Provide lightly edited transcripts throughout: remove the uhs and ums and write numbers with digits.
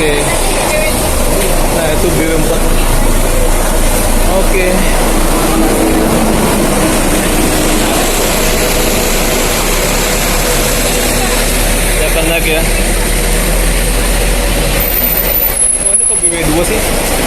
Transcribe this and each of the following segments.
Oke. Nah, itu BW4. Oke. Ya akan naik ya. Oh, ini kok BW2 sih?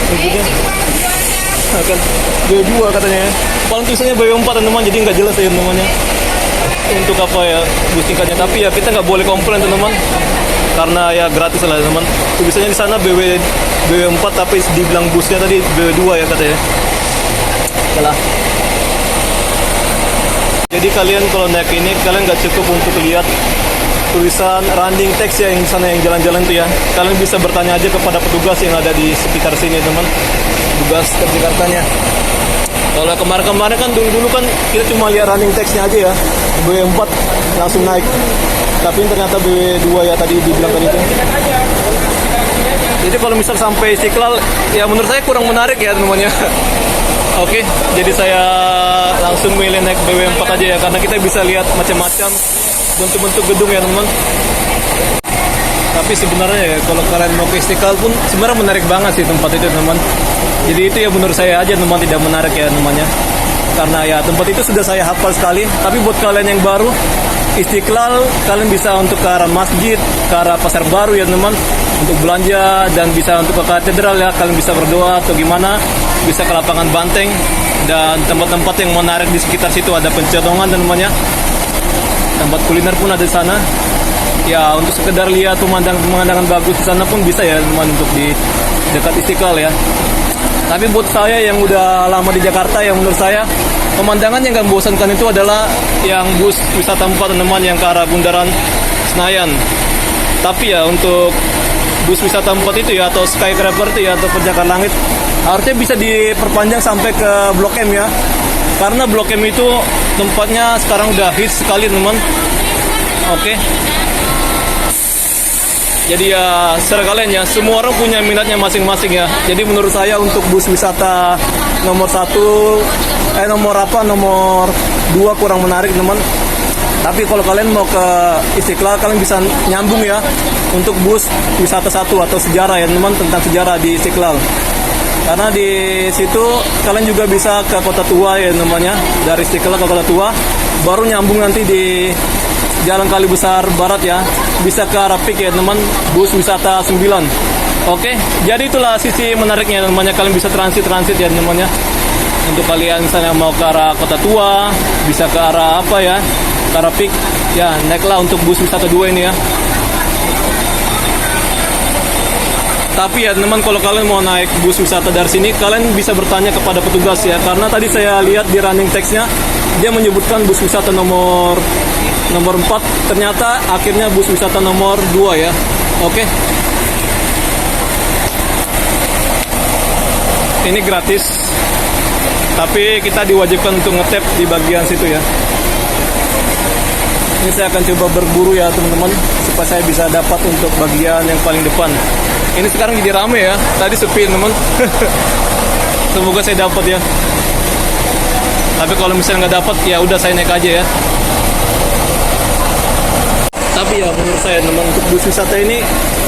Tentunya. Akan BW2 katanya ya. Paling tulisannya BW4 teman-teman, jadi nggak jelas ya namanya. Untuk apa ya bus tingkatnya, tapi ya kita nggak boleh komplain teman-teman, karena ya gratis lah teman. Tulisannya di sana BW4 tapi dibilang busnya tadi BW2 ya katanya. Salah. Jadi kalian kalau naik ini kalian nggak cukup untuk lihat tulisan running text ya yang sana yang jalan-jalan tuh ya. Kalian bisa bertanya aja kepada petugas yang ada di sekitar sini teman, petugas Jakartanya. Kalau kemarin-kemarin kan dulu kan kita cuma lihat running text-nya aja ya, BW4 langsung naik. Tapi ternyata BW2 ya tadi dibilang tadi itu. Jadi kalau misal sampai Istiqlal, ya menurut saya kurang menarik ya teman-teman ya. Oke, jadi saya langsung milih naik BW4 aja ya, karena kita bisa lihat macam-macam bentuk-bentuk gedung ya teman-teman. Tapi sebenarnya ya kalau kalian mau ke Istiqlal pun sebenarnya menarik banget sih tempat itu teman. Jadi itu ya menurut saya aja teman, tidak menarik ya namanya. Karena ya tempat itu sudah saya hafal sekali. Tapi buat kalian yang baru, Istiqlal kalian bisa untuk ke arah masjid, ke arah pasar baru ya teman, untuk belanja dan bisa untuk ke katedral ya. Kalian bisa berdoa atau gimana, bisa ke lapangan banteng dan tempat-tempat yang menarik di sekitar situ, ada pencetongan dan namanya. Tempat kuliner pun ada di sana. Ya untuk sekedar lihat pemandangan bagus di sana pun bisa ya teman, untuk di dekat Istiqlal ya. Tapi buat saya yang udah lama di Jakarta, yang menurut saya pemandangan yang gak membosankan itu adalah yang bus wisata 4 teman yang ke arah Bundaran Senayan. Tapi ya untuk bus wisata 4 itu ya, atau Skyscraper itu ya, atau pencakar langit, harusnya bisa diperpanjang sampai ke Blok M ya. Karena Blok M itu tempatnya sekarang udah hits sekali teman. Oke. Jadi ya secara kalian ya, semua orang punya minatnya masing-masing ya. Jadi menurut saya untuk bus wisata nomor 2 kurang menarik teman. Tapi kalau kalian mau ke Istiqlal, kalian bisa nyambung ya untuk bus wisata 1 atau sejarah ya teman, tentang sejarah di Istiqlal. Karena di situ kalian juga bisa ke Kota Tua ya namanya, dari Istiqlal ke Kota Tua, baru nyambung nanti di Jalan Kali Besar Barat ya, bisa ke arah Pik ya teman, bus wisata 9. Oke, jadi itulah sisi menariknya namanya, kalian bisa transit ya namanya. Untuk kalian misalnya mau ke arah Kota Tua, bisa ke arah apa ya, ke arah Pik ya, naiklah untuk bus wisata 2 ini ya. Tapi ya teman, kalau kalian mau naik bus wisata dari sini, kalian bisa bertanya kepada petugas ya, karena tadi saya lihat di running text-nya dia menyebutkan bus wisata nomor 4, ternyata akhirnya bus wisata nomor 2 ya. Oke. Ini gratis, tapi kita diwajibkan untuk ngetap di bagian situ ya. Ini saya akan coba berburu ya teman-teman, supaya saya bisa dapat untuk bagian yang paling depan. Ini sekarang jadi rame ya, tadi sepi teman. Semoga saya dapat ya. Tapi kalau misalnya nggak dapat, ya udah saya naik aja ya. Tapi ya menurut saya teman, untuk bus wisata ini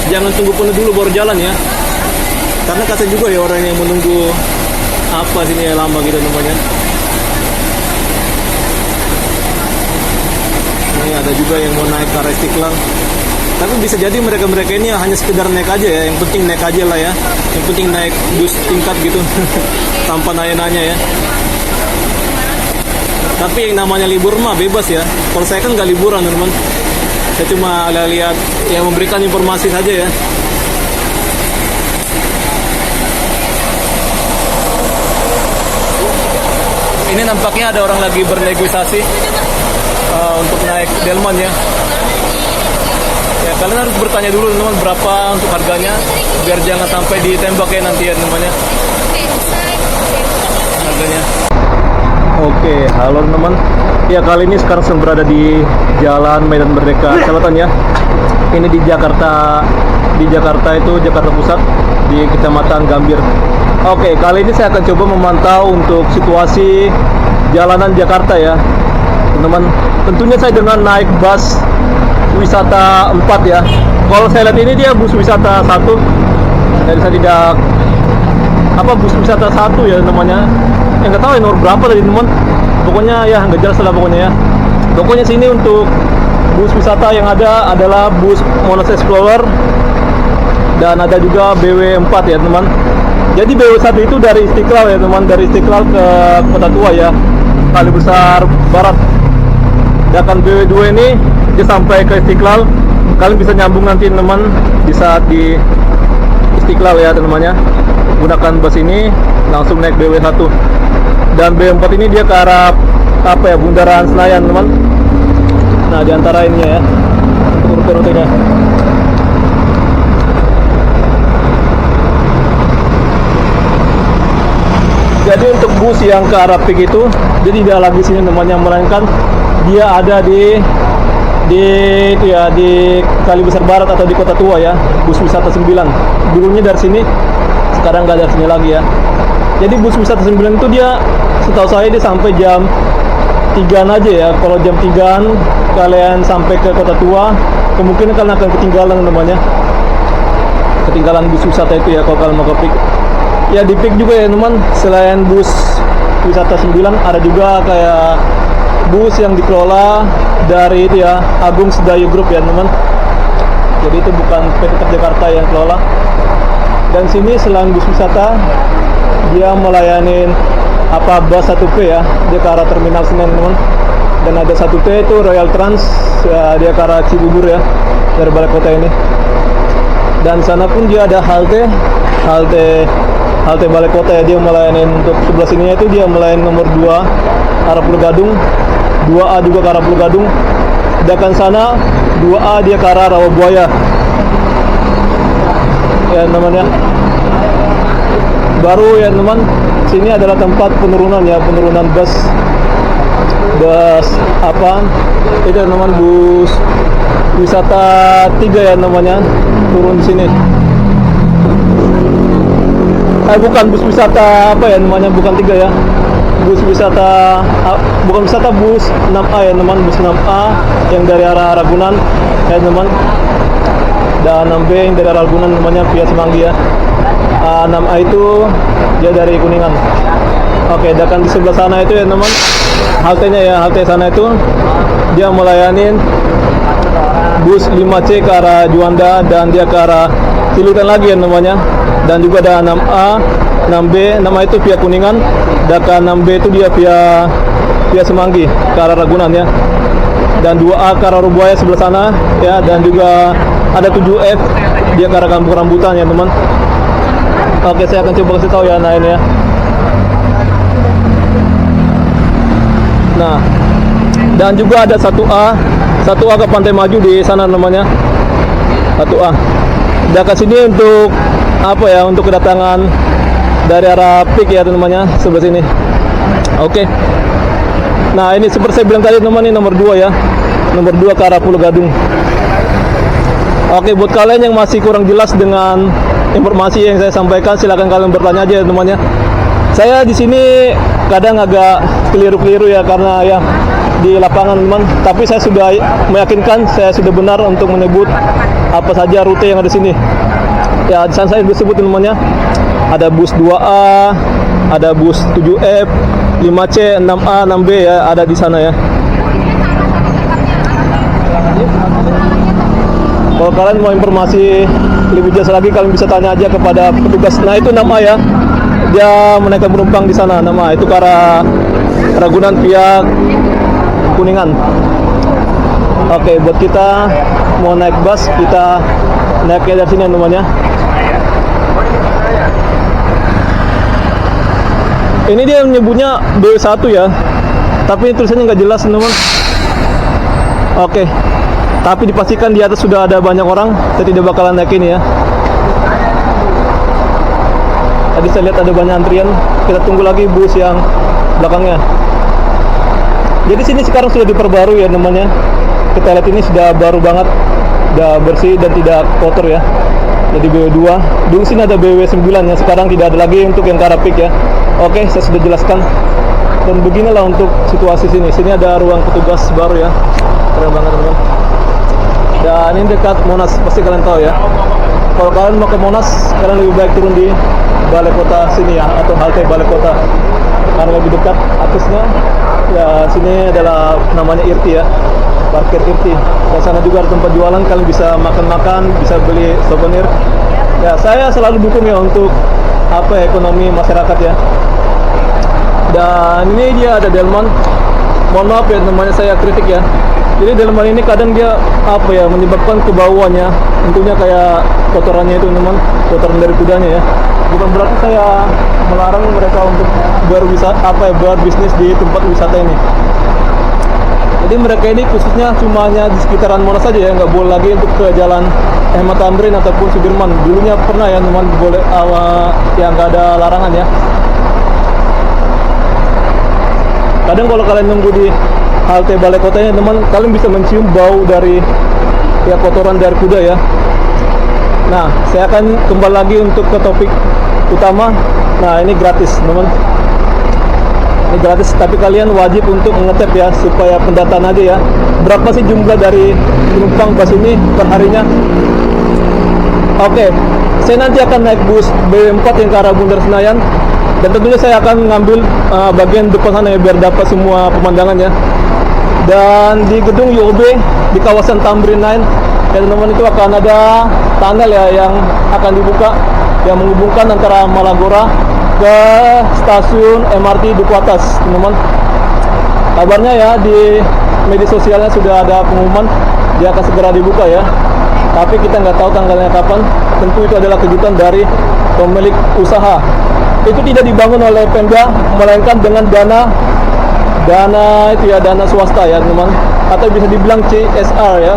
jangan tunggu penuh dulu baru jalan ya. Karena kasian juga ya orang yang menunggu apa sini ya, lama gitu namanya. Nah, ada juga yang mau naik ke arah Istiqlal. Tapi bisa jadi mereka ini hanya sekedar naik aja ya. Yang penting naik aja lah ya. Yang penting naik bus tingkat gitu tanpa nanya-nanya ya. Tapi yang namanya libur mah bebas ya. Kalau saya kan nggak liburan teman. Saya cuma lihat ya, memberikan informasi saja ya. Ini nampaknya ada orang lagi bernegosiasi untuk naik Delman ya. Ya kalian harus bertanya dulu teman, berapa untuk harganya, biar jangan sampai ditembak ya nanti ya namanya harganya. Oke, halo teman. Ya kali ini sekarang sedang berada di Jalan Medan Merdeka Selatan ya. Ini di Jakarta itu Jakarta Pusat, di Kecamatan Gambir. Oke, kali ini saya akan coba memantau untuk situasi jalanan Jakarta ya teman-teman. Tentunya saya dengan naik bus wisata 4 ya. Kalau saya lihat ini dia bus wisata 1. Jadi saya tidak apa bus wisata 1 ya namanya. Nggak tahu ya nomor berapa tadi teman. Pokoknya ya nggak jelas lah pokoknya ya. Pokoknya sini untuk bus wisata yang ada adalah bus Monas Explorer dan ada juga BW4 ya teman. Jadi BW1 itu dari Istiqlal ya teman, dari Istiqlal ke Kota Tua ya, Kali Besar Barat. Sedangkan BW2 ini dia sampai ke Istiqlal. Kalian bisa nyambung nanti teman di saat di Istiqlal ya temannya. Gunakan bus ini langsung naik BW1. Dan BW4 ini dia ke arah apa ya, Bundaran Senayan teman. Nah diantara ini ya untuk rute-rutenya. Jadi untuk bus yang ke arah PIK itu jadi tidak lagi sini namanya, melainkan dia ada di itu ya, di Kali Besar Barat atau di Kota Tua ya, bus wisata 9. Dulunya dari sini, sekarang nggak dari sini lagi ya. Jadi bus wisata 9 itu dia setahu saya dia sampai jam 3 aja ya. Kalau jam 3 kalian sampai ke Kota Tua, kemungkinan kalian akan ketinggalan namanya. Ketinggalan bus wisata itu ya kalau kalian mau ke PIK. Ya di PIK juga ya teman, selain bus wisata 9 ada juga kayak bus yang dikelola dari itu ya, Agung Sedayu Group ya teman. Jadi itu bukan PT Jakarta yang kelola. Dan sini selain bus wisata dia melayanin apa bus 1P ya, dia ke arah Terminal Senen teman. Dan ada 1P itu Royal Trans ya, dia ke arah Cibubur ya, dari balai kota ini. Dan sana pun dia ada halte balai kota ya, dia melayani untuk sebelah sininya itu dia melayani nomor 2 arah Pulau Gadung, 2A juga ke arah Pulau Gadung. Sedangkan sana 2A dia ke arah Rawabuaya ya namanya. Baru ya teman, sini adalah tempat penurunan ya, penurunan bus apa itu teman, bus wisata 3 ya namanya, turun di sini. Bukan bus wisata apa ya namanya, bukan 3 ya, bus wisata bukan wisata, bus 6A ya teman, bus 6A yang dari arah Ragunan ya teman, dan 6B yang dari arah Ragunan namanya via Semanggi ya. 6A itu dia dari Kuningan. Oke, dan di sebelah sana itu ya teman, haltenya ya, halte sana itu dia melayanin bus 5C ke arah Juanda dan dia ke arah Cilutan lagi ya namanya. Dan juga ada 6A, 6B, 6A itu via Kuningan, dan 6B itu dia via Semanggi ke arah Ragunan ya. Dan 2A ke arah Rawabuaya sebelah sana ya, dan juga ada 7F dia ke arah Kampung Rambutan ya teman. Oke, saya akan coba kasih tahu ya, nah ini ya. Nah, dan juga ada 1A ke Pantai Maju di sana namanya, 1A. Dan ke sini untuk apa ya, untuk kedatangan dari arah PIK ya namanya, sebelah sini. Oke. Nah ini seperti saya bilang tadi teman, ini nomor 2 ya, nomor 2 ke arah Pulau Gadung. Oke, buat kalian yang masih kurang jelas dengan informasi yang saya sampaikan, silakan kalian bertanya aja ya temannya. Saya di sini kadang agak keliru-keliru ya, karena ya di lapangan teman, tapi saya sudah meyakinkan saya sudah benar untuk menyebut apa saja rute yang ada di sini. Ya, di sana saya sudah sebut namanya. Ada bus 2A, ada bus 7F, 5C, 6A, 6B ya, ada di sana ya. Kalau kalian mau informasi lebih jelas lagi, kalian bisa tanya aja kepada petugas. Nah, itu 6A ya. Dia menaikkan penumpang di sana, nama itu ke arah Ragunan via Kuningan. Oke, buat kita mau naik bus, kita naiknya dari sini namanya. Ini dia menyebutnya BW1 ya, tapi tulisannya nggak jelas teman. Oke, tapi dipastikan di atas sudah ada banyak orang, saya tidak bakalan naik ini ya. Tadi saya lihat ada banyak antrian, kita tunggu lagi bus yang belakangnya. Jadi sini sekarang sudah diperbarui ya namanya. Kita lihat ini sudah baru banget, sudah bersih dan tidak kotor ya. Jadi BW2, dulu sini ada BW9 ya, sekarang tidak ada lagi untuk yang ke arah PIK ya. Oke, saya sudah jelaskan. Dan beginilah untuk situasi sini. Sini ada ruang petugas baru ya, keren banget teman. Dan ini dekat Monas, pasti kalian tahu ya. Kalau kalian mau ke Monas, kalian lebih baik turun di balai kota sini ya, atau halte balai kota, karena lebih dekat aksesnya. Ya, sini adalah namanya Irti ya, parkir Irti. Dan sana juga ada tempat jualan, kalian bisa makan-makan, bisa beli souvenir. Ya, saya selalu dukung ya untuk ekonomi masyarakat ya. Dan ini dia ada delman. Mohon maaf ya namanya saya kritik ya. Jadi delman ini kadang dia menyebabkan kebauannya. Tentunya kayak kotorannya itu teman, kotoran dari kudanya ya. Bukan berarti saya melarang mereka untuk berbisnis di tempat wisata ini. Jadi mereka ini khususnya cuma hanya di sekitaran Monas saja ya, nggak boleh lagi untuk ke jalan Ahmad Tamrin ataupun Sudirman. Dulunya pernah ya teman, boleh yang nggak ada larangan ya. Kadang kalau kalian nunggu di halte balai kotanya teman, kalian bisa mencium bau dari ya kotoran dari kuda ya. Nah, saya akan kembali lagi untuk ke topik utama. Nah, ini gratis teman. Ini gratis, tapi kalian wajib untuk ngetap ya, supaya pendataan aja ya. Berapa sih jumlah dari penumpang bus ini per harinya? Oke, saya nanti akan naik bus B4 yang ke arah Bundaran Senayan. Dan tentunya saya akan ngambil bagian depan sana ya, biar dapat semua pemandangannya. Dan di gedung UOB di kawasan Tamrin 9 ya teman-teman, itu akan ada tunnel ya yang akan dibuka, yang menghubungkan antara Malagora ke stasiun MRT Duku Atas teman-teman. Kabarnya ya di media sosialnya sudah ada pengumuman dia akan segera dibuka ya, tapi kita nggak tahu tanggalnya kapan. Tentu itu adalah kejutan dari pemilik usaha. Itu tidak dibangun oleh Pemda, melainkan dengan dana itu ya, dana swasta ya teman, atau bisa dibilang CSR ya.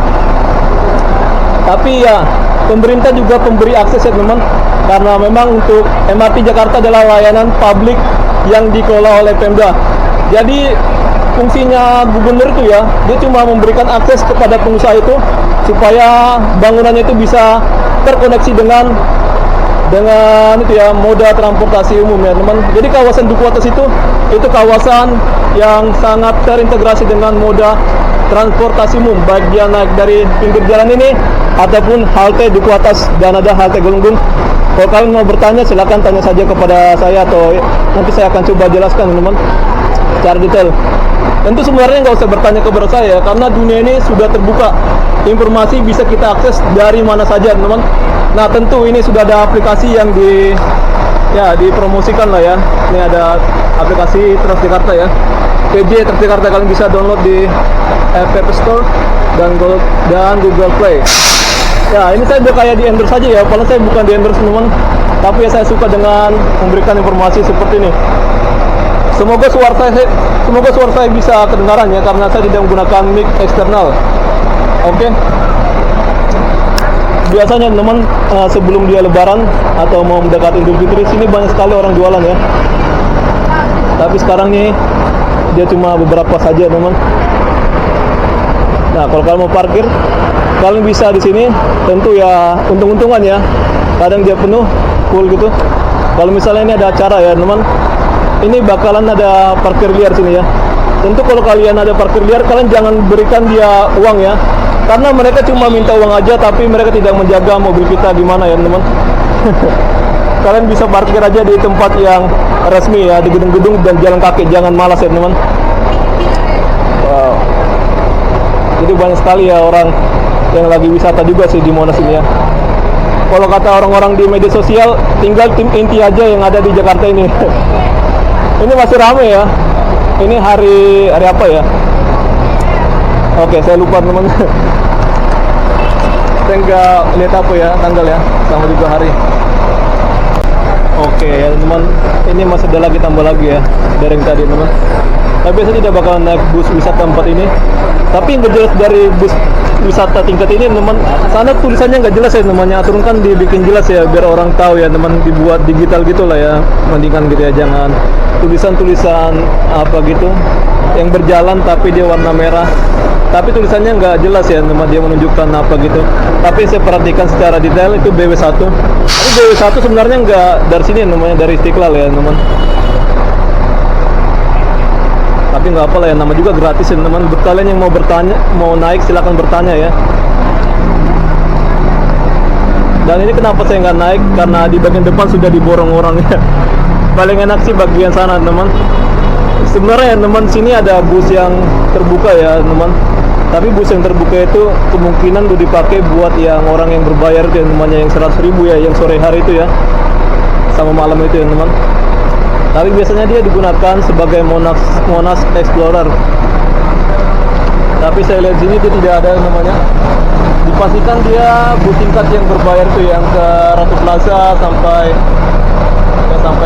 Tapi ya pemerintah juga pemberi akses ya teman, karena memang untuk MRT Jakarta adalah layanan publik yang dikelola oleh Pemda. Jadi fungsinya gubernur itu ya, dia cuma memberikan akses kepada pengusaha itu supaya bangunannya itu bisa terkoneksi dengan itu ya, moda transportasi umum ya teman. Jadi kawasan Duku Atas itu kawasan yang sangat terintegrasi dengan moda transportasi umum, baik dia naik dari pinggir jalan ini ataupun halte Duku Atas dan ada halte Galunggung. Kalau kalian mau bertanya, silakan tanya saja kepada saya, atau nanti saya akan coba jelaskan teman secara detail. Tentu sebenarnya nggak usah bertanya kepada saya, karena dunia ini sudah terbuka, informasi bisa kita akses dari mana saja teman. Nah, tentu ini sudah ada aplikasi yang dipromosikan lah ya. Ini ada aplikasi Transjakarta ya, PJ Transjakarta, kalian bisa download di App Store dan Google Play. Ya, ini saya kayak di endorse saja ya, padahal saya bukan di endorse teman, tapi ya saya suka dengan memberikan informasi seperti ini. Semoga suara saya bisa kedengaran ya, karena saya tidak menggunakan mic eksternal. Oke. Biasanya teman sebelum dia Lebaran atau mau mendekati Idul Fitri, sini banyak sekali orang jualan ya. Tapi sekarang nih dia cuma beberapa saja teman. Nah, kalau kalian mau parkir, kalian bisa di sini. Tentu ya untung-untungan ya. Kadang dia penuh, full gitu. Kalau misalnya ini ada acara ya teman, ini bakalan ada parkir liar sini ya. Tentu kalau kalian ada parkir liar, kalian jangan berikan dia uang ya, karena mereka cuma minta uang aja, tapi mereka tidak menjaga mobil kita gimana ya teman. Kalian bisa parkir aja di tempat yang resmi ya, di gedung-gedung dan jalan kaki, jangan malas ya teman. Wow. Jadi banyak sekali ya orang yang lagi wisata juga sih di Monas ini ya. Kalau kata orang-orang di media sosial, tinggal tim inti aja yang ada di Jakarta ini. Ini masih ramai ya. Ini hari apa ya? Oke, saya lupa teman. Saya nggak lihat apa ya tanggal ya, sama juga hari. Oke ya teman, ini masih ada lagi, tambah lagi ya dari yang tadi teman. Tapi saya tidak bakal naik bus wisata tempat ini. Tapi yang jelas dari bus wisata tingkat ini teman, sana tulisannya nggak jelas ya namanya. Aturan kan dibikin jelas ya, biar orang tahu ya teman, dibuat digital gitu lah ya. Mendingan gitu ya, jangan tulisan-tulisan apa gitu yang berjalan tapi dia warna merah, tapi tulisannya nggak jelas ya teman, dia menunjukkan apa gitu. Tapi saya perhatikan secara detail itu BW1. Tapi BW1 sebenarnya nggak dari sini namanya, dari Istiqlal ya teman. Tapi nggak apa lah ya, nama juga gratis ya teman. Buat kalian yang mau bertanya, mau naik silakan bertanya ya. Dan ini kenapa saya nggak naik, karena di bagian depan sudah diborong orang ya. Paling enak sih bagian sana teman. Sebenarnya teman, sini ada bus yang terbuka ya teman. Tapi bus yang terbuka itu kemungkinan udah dipakai buat yang orang yang berbayar itu, yang namanya yang 100.000 ya, yang sore hari itu ya, sama malam itu ya teman. Tapi biasanya dia digunakan sebagai Monas Explorer. Tapi saya lihat sini itu tidak ada namanya. Dipastikan dia bus tingkat yang berbayar tuh, yang ke Ratu Plaza sampai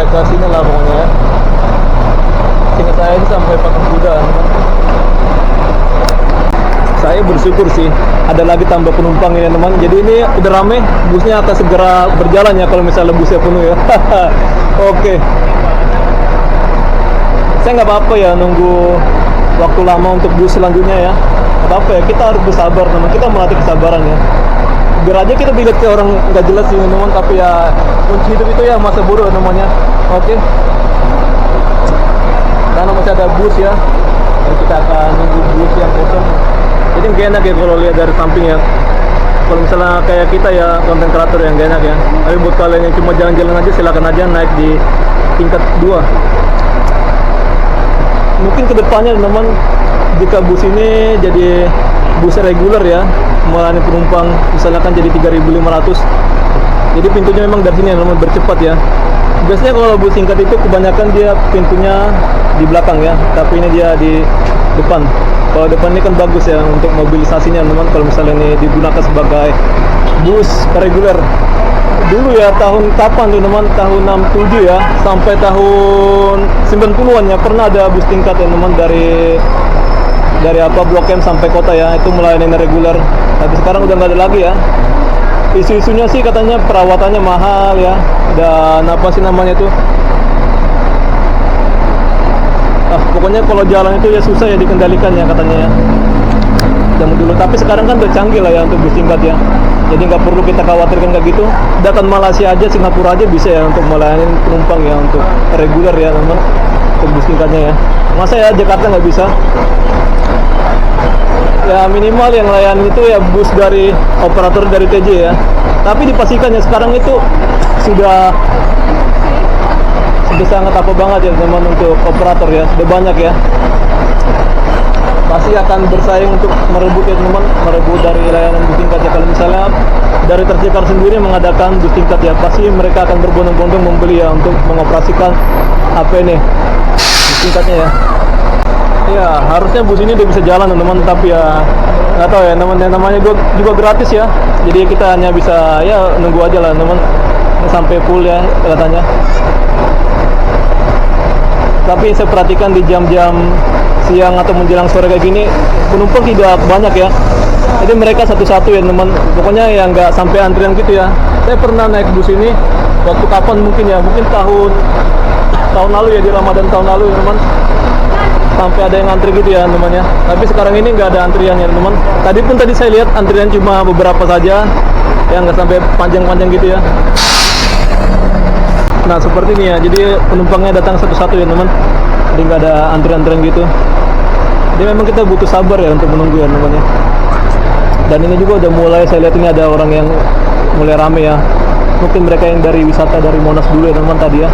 ke sini lah pokoknya ya. Seingat saya sih sampai Patung Kuda. Saya bersyukur sih ada lagi tambah penumpang ini teman. Jadi ini udah rame, busnya akan segera berjalan ya kalau misalnya busnya penuh ya. Oke. Saya nggak apa-apa ya nunggu waktu lama untuk bus selanjutnya ya. Nggak apa-apa ya, kita harus bersabar teman. Kita melatih kesabaran ya. Biar aja kita dilihat ke orang nggak jelas sih teman, tapi ya kunci hidup itu ya masa bodoh namanya. Oke. Karena masih ada bus ya, dan kita akan nunggu bus yang kosong. Jadi nggak enak ya kalau lihat dari samping ya. Kalau misalnya kayak kita ya, konten kreator yang nggak enak ya. Tapi buat kalian yang cuma jalan-jalan aja, silakan aja naik di tingkat 2. Mungkin kedepannya teman, jika bus ini jadi bus reguler ya, melayani penumpang misalkan jadi 3.500. Jadi pintunya memang dari sini teman, bercepat ya. Biasanya kalau bus tingkat itu kebanyakan dia pintunya di belakang ya, tapi ini dia di depan. Kalau depan ini kan bagus ya untuk mobilisasinya teman, kalau misalnya ini digunakan sebagai bus reguler. Dulu ya, tahun kapan tuh teman, tahun 67 ya sampai tahun 90-an ya, pernah ada bus tingkat ya teman, dari Blok M sampai kota ya, itu melayani reguler. Tapi sekarang udah nggak ada lagi ya. Isu-isunya sih katanya perawatannya mahal ya, dan apa sih namanya tuh, pokoknya kalau jalan itu ya susah ya dikendalikan ya katanya ya, zaman dulu. Tapi sekarang kan udah canggih lah ya untuk bus tingkat ya, jadi nggak perlu kita khawatirkan kayak gitu. Datang Malaysia aja, Singapura aja bisa ya untuk melayani penumpang ya, untuk reguler ya teman, untuk bus tingkatnya ya. Masa ya Jakarta nggak bisa? Ya minimal yang layanin itu ya bus dari operator dari TJ ya. Tapi dipastikan ya sekarang itu sudah sangat apa banget ya teman untuk operator ya, sudah banyak ya. Pasti akan bersaing untuk merebut ya teman, merebut dari layanan bus tingkat ya. Kalau misalnya dari Tercekar sendiri mengadakan bus tingkat ya, pasti mereka akan berbondong-bondong membeli ya untuk mengoperasikan apa ini bus tingkatnya ya. Ya harusnya bus ini udah bisa jalan teman, tapi ya nggak tahu ya namanya juga gratis ya, jadi kita hanya bisa ya nunggu aja lah teman sampai full ya katanya. Tapi saya perhatikan di jam-jam siang atau menjelang sore kayak gini penumpang tidak banyak ya, jadi mereka satu-satu ya teman, pokoknya ya nggak sampai antrian gitu ya. Saya pernah naik bus ini waktu kapan mungkin ya, mungkin tahun lalu ya, di Ramadan tahun lalu ya teman, sampai ada yang antri gitu ya temannya. Tapi sekarang ini nggak ada antriannya teman. Tadi saya lihat antrian cuma beberapa saja, yang nggak sampai panjang-panjang gitu ya. Nah seperti ini ya, jadi penumpangnya datang satu-satu ya teman, jadi nggak ada antrian-antrian gitu. Jadi memang kita butuh sabar ya untuk menunggu ya temannya. Dan ini juga udah mulai, saya lihat ini ada orang yang mulai rame ya. Mungkin mereka yang dari wisata dari Monas dulu ya teman tadi ya.